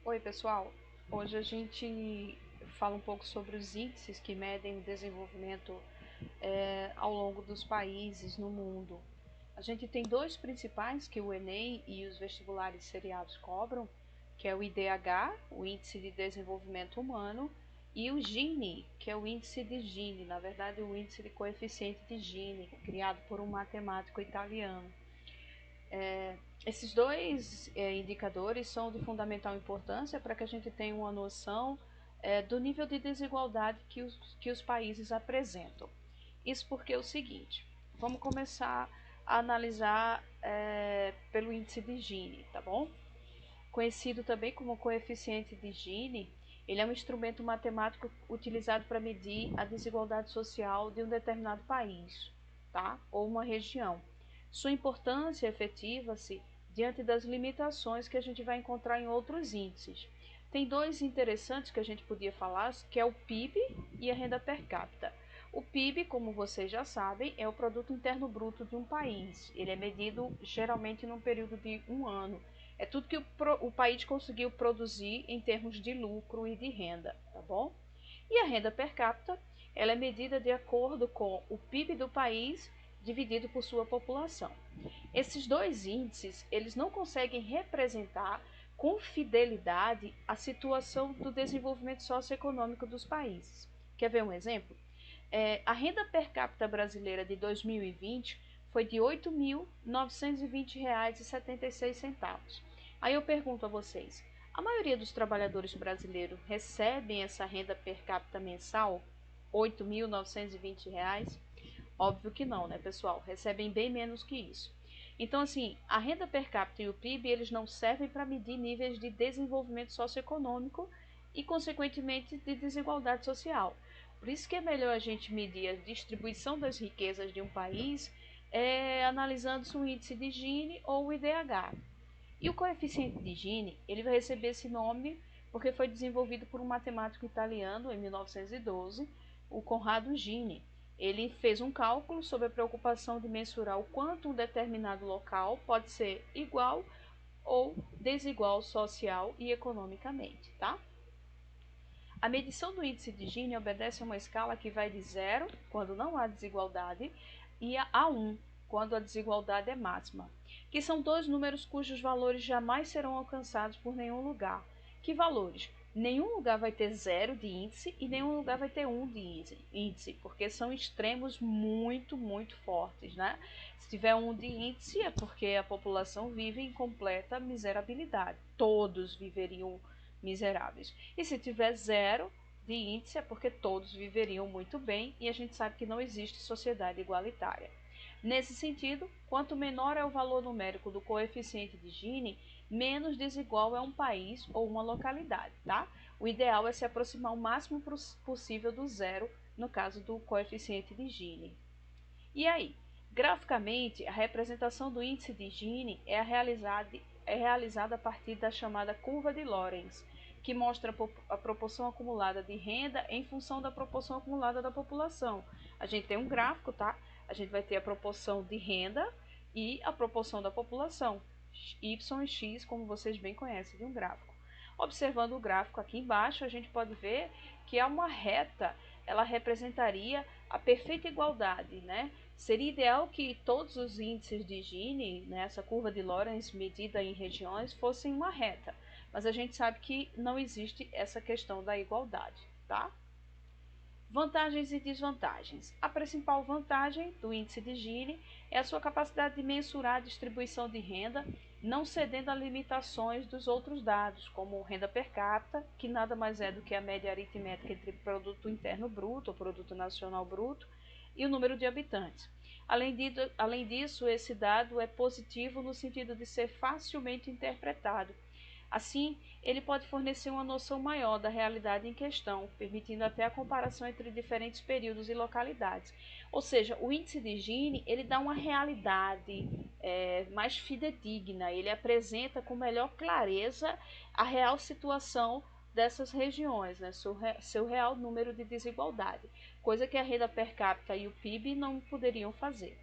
Oi, pessoal. Hoje a gente fala um pouco sobre os índices que medem o desenvolvimento ao longo dos países no mundo. A gente tem dois principais que o Enem e os vestibulares seriados cobram, que é o IDH, o Índice de Desenvolvimento Humano, e o Gini, que é o Índice de Gini, na verdade o Índice de Coeficiente de Gini, criado por um matemático italiano. Esses dois indicadores são de fundamental importância para que a gente tenha uma noção do nível de desigualdade que os países apresentam. Isso porque é o seguinte, vamos começar a analisar pelo índice de Gini, tá bom? Conhecido também como coeficiente de Gini, ele é um instrumento matemático utilizado para medir a desigualdade social de um determinado país, tá? Ou uma região. Sua importância efetiva-se diante das limitações que a gente vai encontrar em outros índices. Tem dois interessantes que a gente podia falar, que é o PIB e a renda per capita. O PIB, como vocês já sabem, é o produto interno bruto de um país. Ele é medido geralmente num período de um ano. É tudo que o país conseguiu produzir em termos de lucro e de renda, tá bom? E a renda per capita, ela é medida de acordo com o PIB do país dividido por sua população. Esses dois índices, eles não conseguem representar com fidelidade a situação do desenvolvimento socioeconômico dos países. Quer ver um exemplo? A renda per capita brasileira de 2020 foi de R$ 8.920,76. Aí eu pergunto a vocês, a maioria dos trabalhadores brasileiros recebem essa renda per capita mensal, R$ 8.920? Óbvio que não, né, pessoal? Recebem bem menos que isso. Então, assim, a renda per capita e o PIB, eles não servem para medir níveis de desenvolvimento socioeconômico e, consequentemente, de desigualdade social. Por isso que é melhor a gente medir a distribuição das riquezas de um país analisando-se o índice de Gini ou o IDH. E o coeficiente de Gini, ele vai receber esse nome porque foi desenvolvido por um matemático italiano em 1912, o Conrado Gini. Ele fez um cálculo sobre a preocupação de mensurar o quanto um determinado local pode ser igual ou desigual social e economicamente, tá? A medição do índice de Gini obedece a uma escala que vai de 0, quando não há desigualdade, e a 1, quando a desigualdade é máxima, que são dois números cujos valores jamais serão alcançados por nenhum lugar. Que valores? Nenhum lugar vai ter 0 de índice e nenhum lugar vai ter 1 de índice, porque são extremos muito fortes, né? Se tiver 1 de índice é porque a população vive em completa miserabilidade. Todos viveriam miseráveis. E se tiver 0 de índice é porque todos viveriam muito bem e a gente sabe que não existe sociedade igualitária. Nesse sentido, quanto menor é o valor numérico do coeficiente de Gini, menos desigual é um país ou uma localidade, tá? O ideal é se aproximar o máximo possível do zero no caso do coeficiente de Gini. E aí, graficamente, a representação do índice de Gini é realizada a partir da chamada curva de Lorenz, que mostra a proporção acumulada de renda em função da proporção acumulada da população. A gente tem um gráfico, tá? A gente vai ter a proporção de renda e a proporção da população, y e x, como vocês bem conhecem de um gráfico. Observando o gráfico aqui embaixo, a gente pode ver que há uma reta, ela representaria a perfeita igualdade, né? Seria ideal que todos os índices de Gini, né, essa curva de Lorenz medida em regiões, fossem uma reta, mas a gente sabe que não existe essa questão da igualdade, tá? Vantagens e desvantagens. A principal vantagem do índice de Gini é a sua capacidade de mensurar a distribuição de renda, não cedendo a limitações dos outros dados, como renda per capita, que nada mais é do que a média aritmética entre produto interno bruto, ou produto nacional bruto, e o número de habitantes. Além disso, esse dado é positivo no sentido de ser facilmente interpretado. Assim, ele pode fornecer uma noção maior da realidade em questão, permitindo até a comparação entre diferentes períodos e localidades. Ou seja, o índice de Gini, ele dá uma realidade mais fidedigna, ele apresenta com melhor clareza a real situação dessas regiões, né, seu real número de desigualdade, coisa que a renda per capita e o PIB não poderiam fazer.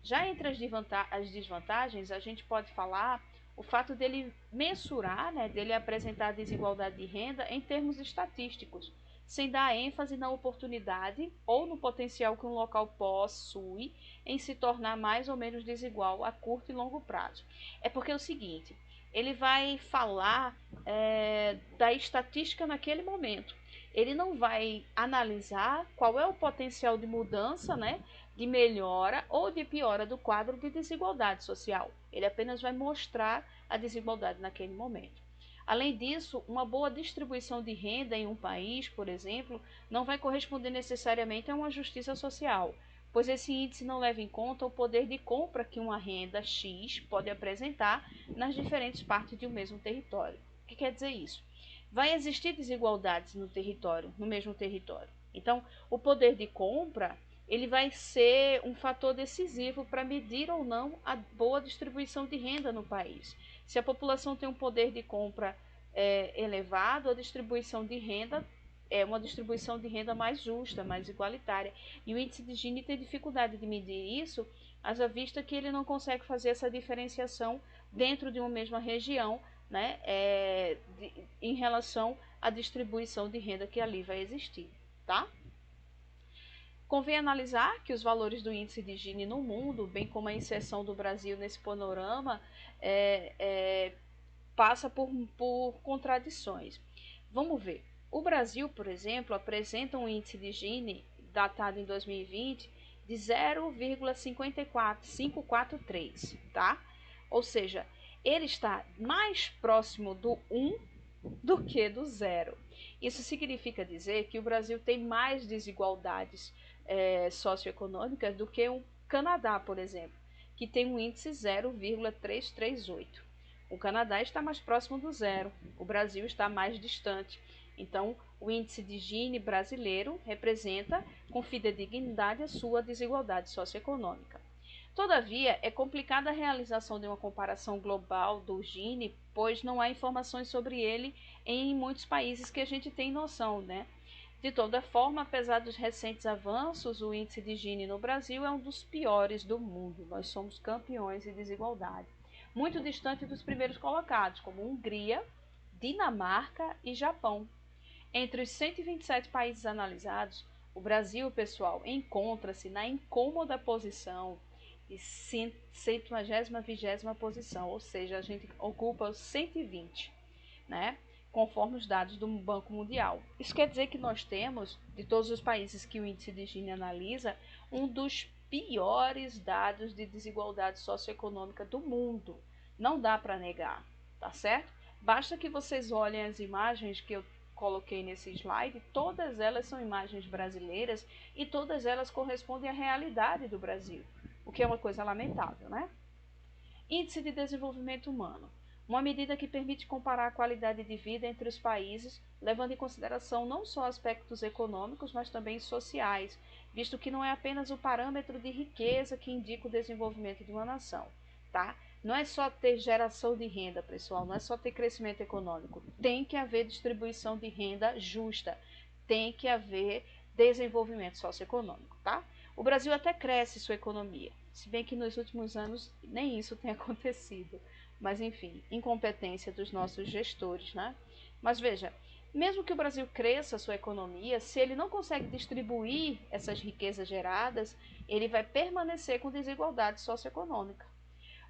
Já entre as desvantagens, a gente pode falar o fato dele mensurar, né, dele apresentar a desigualdade de renda em termos estatísticos, sem dar ênfase na oportunidade ou no potencial que um local possui em se tornar mais ou menos desigual a curto e longo prazo. É porque é o seguinte, ele vai falar da estatística naquele momento. Ele não vai analisar qual é o potencial de mudança, né, de melhora ou de piora do quadro de desigualdade social. Ele apenas vai mostrar a desigualdade naquele momento. Além disso, uma boa distribuição de renda em um país, por exemplo, não vai corresponder necessariamente a uma justiça social, pois esse índice não leva em conta o poder de compra que uma renda X pode apresentar nas diferentes partes de um mesmo território. O que quer dizer isso? Vai existir desigualdades no território, no mesmo território. Então, o poder de compra ele vai ser um fator decisivo para medir ou não a boa distribuição de renda no país. Se a população tem um poder de compra elevado, a distribuição de renda é uma distribuição de renda mais justa, mais igualitária. E o índice de Gini tem dificuldade de medir isso, haja vista que ele não consegue fazer essa diferenciação dentro de uma mesma região, né, em relação à distribuição de renda que ali vai existir, tá? Convém analisar que os valores do índice de Gini no mundo, bem como a inserção do Brasil nesse panorama, passa por contradições. Vamos ver. O Brasil, por exemplo, apresenta um índice de Gini datado em 2020 de 0,543, tá? Ou seja, ele está mais próximo do 1 do que do 0. Isso significa dizer que o Brasil tem mais desigualdades socioeconômicas do que o Canadá, por exemplo, que tem um índice 0,338. O Canadá está mais próximo do 0, o Brasil está mais distante. Então, o índice de Gini brasileiro representa com fidedignidade a sua desigualdade socioeconômica. Todavia, é complicada a realização de uma comparação global do Gini, pois não há informações sobre ele em muitos países que a gente tem noção, né? De toda forma, apesar dos recentes avanços, o índice de Gini no Brasil é um dos piores do mundo. Nós somos campeões em desigualdade, muito distante dos primeiros colocados, como Hungria, Dinamarca e Japão. Entre os 127 países analisados, o Brasil, pessoal, encontra-se na incômoda posição de 120ª posição, ou seja, a gente ocupa os 120, né? Conforme os dados do Banco Mundial. Isso quer dizer que nós temos, de todos os países que o índice de Gini analisa, um dos piores dados de desigualdade socioeconômica do mundo. Não dá para negar, tá certo? Basta que vocês olhem as imagens que eu coloquei nesse slide, todas elas são imagens brasileiras e todas elas correspondem à realidade do Brasil, o que é uma coisa lamentável, né? Índice de Desenvolvimento Humano. Uma medida que permite comparar a qualidade de vida entre os países, levando em consideração não só aspectos econômicos, mas também sociais, visto que não é apenas o parâmetro de riqueza que indica o desenvolvimento de uma nação, tá? Não é só ter geração de renda, pessoal, não é só ter crescimento econômico. Tem que haver distribuição de renda justa, tem que haver desenvolvimento socioeconômico, tá? O Brasil até cresce sua economia, se bem que nos últimos anos nem isso tem acontecido. Mas enfim, incompetência dos nossos gestores, né? Mas veja, mesmo que o Brasil cresça sua economia, se ele não consegue distribuir essas riquezas geradas, ele vai permanecer com desigualdade socioeconômica.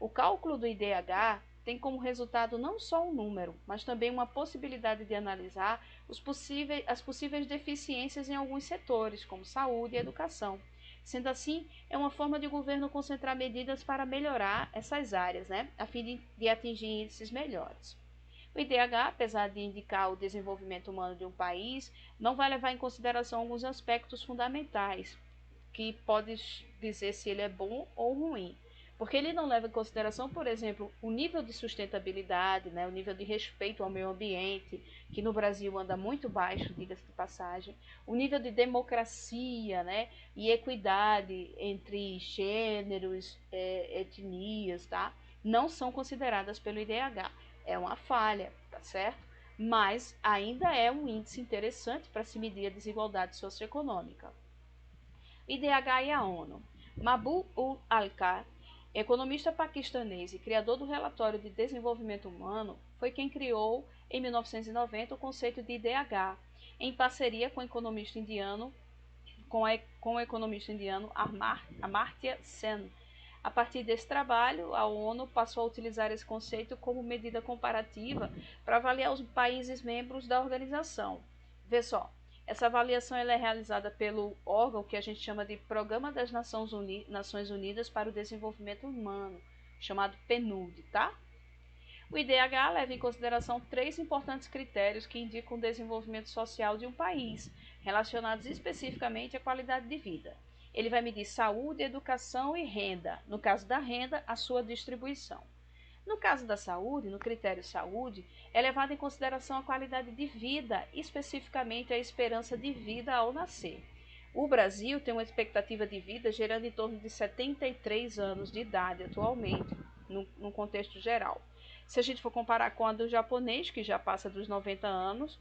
O cálculo do IDH tem como resultado não só um número, mas também uma possibilidade de analisar as possíveis deficiências em alguns setores, como saúde e educação. Sendo assim, é uma forma de o governo concentrar medidas para melhorar essas áreas, né, a fim de atingir índices melhores. O IDH, apesar de indicar o desenvolvimento humano de um país, não vai levar em consideração alguns aspectos fundamentais, que pode dizer se ele é bom ou ruim. Porque ele não leva em consideração, por exemplo, o nível de sustentabilidade, né, o nível de respeito ao meio ambiente, que no Brasil anda muito baixo, diga-se de passagem, o nível de democracia, né, e equidade entre gêneros, etnias, tá? Não são consideradas pelo IDH. É uma falha, tá certo? Mas ainda é um índice interessante para se medir a desigualdade socioeconômica. IDH e a ONU. Mahbub ul-Alkar Economista paquistanês e criador do Relatório de Desenvolvimento Humano, foi quem criou, em 1990, o conceito de IDH, em parceria com o economista indiano, Amartya Sen. A partir desse trabalho, a ONU passou a utilizar esse conceito como medida comparativa para avaliar os países membros da organização. Vê só, essa avaliação ela é realizada pelo órgão que a gente chama de Programa das Nações Unidas para o Desenvolvimento Humano, chamado PNUD, tá? O IDH leva em consideração 3 importantes critérios que indicam o desenvolvimento social de um país, relacionados especificamente à qualidade de vida. Ele vai medir saúde, educação e renda. No caso da renda, a sua distribuição. No caso da saúde, no critério saúde, é levada em consideração a qualidade de vida, especificamente a esperança de vida ao nascer. O Brasil tem uma expectativa de vida gerando em torno de 73 anos de idade atualmente, no contexto geral. Se a gente for comparar com a do japonês, que já passa dos 90 anos,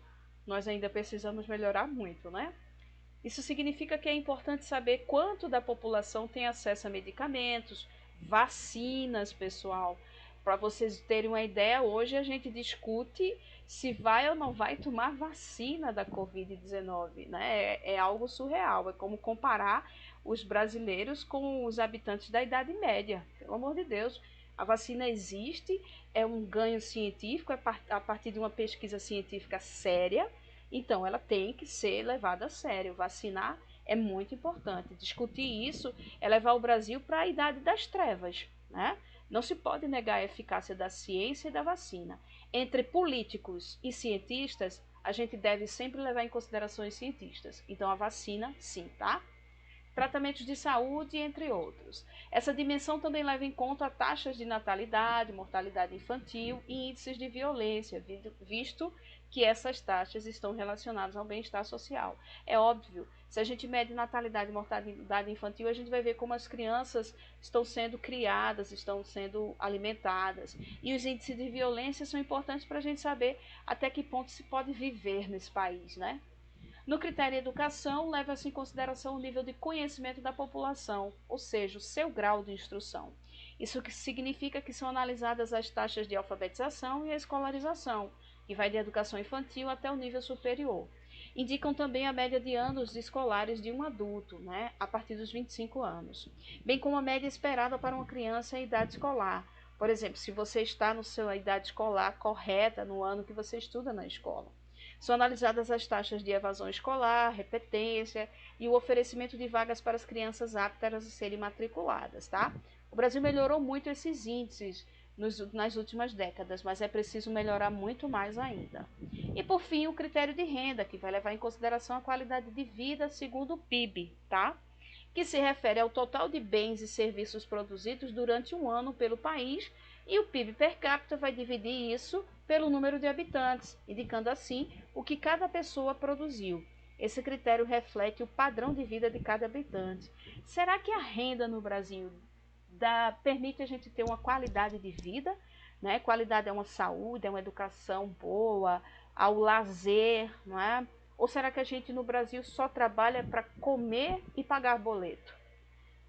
nós ainda precisamos melhorar muito, né? Isso significa que é importante saber quanto da população tem acesso a medicamentos, vacinas, pessoal. Para vocês terem uma ideia, hoje a gente discute se vai ou não vai tomar vacina da Covid-19, né? É algo surreal, é como comparar os brasileiros com os habitantes da Idade Média, pelo amor de Deus. A vacina existe, é um ganho científico, a partir de uma pesquisa científica séria, então ela tem que ser levada a sério. Vacinar é muito importante. Discutir isso é levar o Brasil para a idade das trevas, né? Não se pode negar a eficácia da ciência e da vacina. Entre políticos e cientistas, a gente deve sempre levar em consideração os cientistas. Então a vacina, sim, tá? Tratamentos de saúde, entre outros. Essa dimensão também leva em conta taxas de natalidade, mortalidade infantil e índices de violência, visto que essas taxas estão relacionadas ao bem-estar social. É óbvio, se a gente mede natalidade e mortalidade infantil, a gente vai ver como as crianças estão sendo criadas, estão sendo alimentadas. E os índices de violência são importantes para a gente saber até que ponto se pode viver nesse país, né? No critério educação, leva-se em consideração o nível de conhecimento da população, ou seja, o seu grau de instrução. Isso significa que são analisadas as taxas de alfabetização e a escolarização, que vai de educação infantil até o nível superior. Indicam também a média de anos escolares de um adulto, né, a partir dos 25 anos, bem como a média esperada para uma criança em idade escolar. Por exemplo, se você está na sua idade escolar correta no ano que você estuda na escola. São analisadas as taxas de evasão escolar, repetência e o oferecimento de vagas para as crianças aptas a serem matriculadas, tá? O Brasil melhorou muito esses índices nas últimas décadas, mas é preciso melhorar muito mais ainda. E por fim, o critério de renda, que vai levar em consideração a qualidade de vida segundo o PIB, tá? Que se refere ao total de bens e serviços produzidos durante um ano pelo país, e o PIB per capita vai dividir isso pelo número de habitantes, indicando assim o que cada pessoa produziu. Esse critério reflete o padrão de vida de cada habitante. Será que a renda no Brasil permite a gente ter uma qualidade de vida? Né? Qualidade é uma saúde, é uma educação boa, ao lazer, não é? Ou será que a gente no Brasil só trabalha para comer e pagar boleto?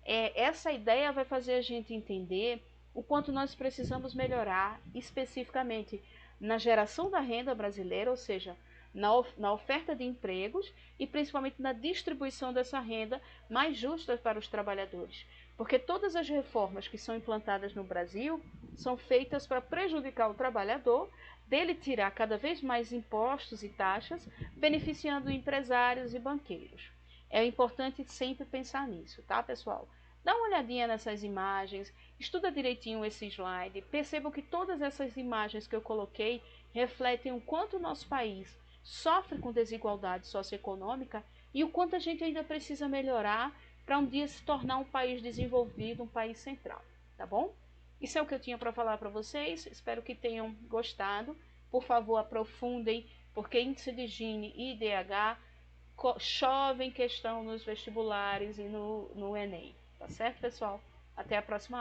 Essa ideia vai fazer a gente entender o quanto nós precisamos melhorar especificamente na geração da renda brasileira, ou seja, na oferta de empregos e principalmente na distribuição dessa renda mais justa para os trabalhadores. Porque todas as reformas que são implantadas no Brasil são feitas para prejudicar o trabalhador, dele tirar cada vez mais impostos e taxas, beneficiando empresários e banqueiros. É importante sempre pensar nisso, tá, pessoal? Dá uma olhadinha nessas imagens, estuda direitinho esse slide, percebam que todas essas imagens que eu coloquei refletem o quanto o nosso país sofre com desigualdade socioeconômica e o quanto a gente ainda precisa melhorar para um dia se tornar um país desenvolvido, um país central, tá bom? Isso é o que eu tinha para falar para vocês, espero que tenham gostado. Por favor, aprofundem, porque índice de Gini e IDH chove em questão nos vestibulares e no Enem. Tá certo, pessoal? Até a próxima aula.